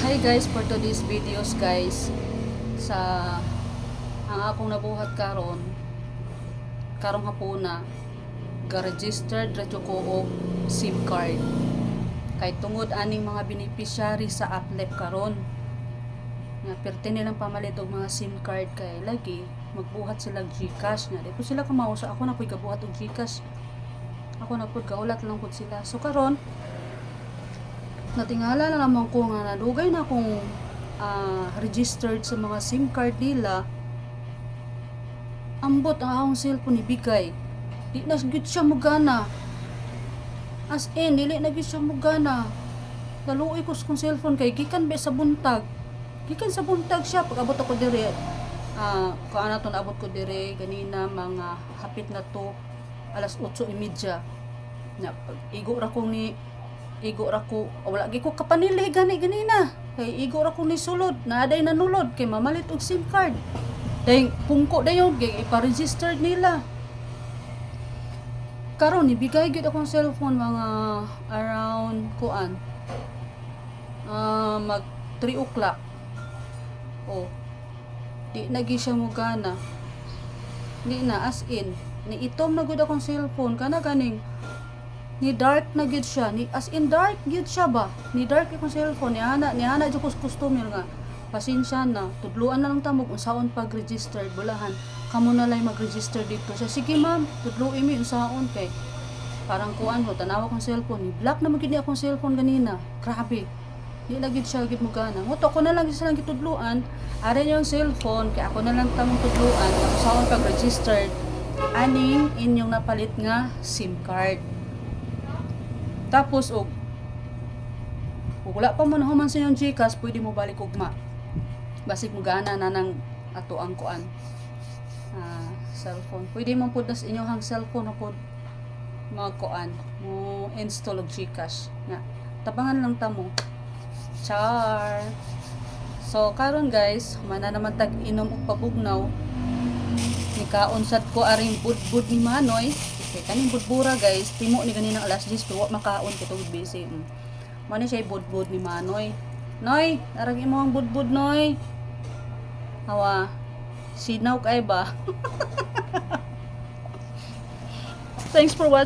Hi guys, for today's videos guys, sa ang akong nabuhat karong hapuna ga-registered radyo ko og SIM card kay tungod aning mga beneficiary sa Uplep karon nga perti nilang pamalit og mga SIM card kay lagi magbuhat sila og GCash na di ko sila kamao sa ako na puy gabuhat og GCash, ako na pud gaulat lang pud sila. So karon natingala na naman ko nga nadugay na akong registered sa mga SIM card nila. Ambot ang akong cellphone ibigay, di na gyud siya mugana, as in dili na gyud siya mugana. Naluoy ko sa cellphone kay gikan sa buntag siya pag abot ako dire kung to naabot ko dire ganina mga hapit na to alas 8:30 na pag igo ra ko wala gi ko kapanili ganina kay igo ra ko ni sulod naaday nanulod kay mamalit og SIM card dahil pungko dayon kay ipa-register nila. Karon ibigay gyud akong cellphone mga around mag 3 o'clock. Di na gi siya mugana, di na, as in ni itom na gyud akong cellphone kana ganing ni dark na gyud siya, ni as in dark gyud siya ba, ni dark akong cellphone ni ana jud ko customer nga pasensya na tudluan na lang ta mo unsaon pag-register bulahan kamo na lang mag-register dito. Siya sige ma'am tudluin mi unsaon kay parang ho tanawa kong cellphone ni black na magid ni akong cellphone ganina, grabe di na gyud siya gyud mugana. Nguto ko na lang silang gitudluan are yung cellphone kay ako na lang tamong tudluan unsaon pag-register aning inyong napalit nga SIM card. Tapos wala pa man human sa yung GCash, pwede mo balik ugma. Basig mo gana na ng ato ang cellphone. Pwede mo pud nas inyong cellphone na pud mag mo install og GCash. Na tabangan lang ta mo. Char. So karon guys, mana naman tag inom og pabugnaw. Nikaon sad ko aring budbud ni Manoy. Okay, kaning budbura guys, timo ni ganinang alas 10 pero wa makaon kitong busy. Mano siya budbud ni Manoy. Noy, aragi mo ang budbud Noy. Hawa. Sinaw kay ba? Thanks for watching.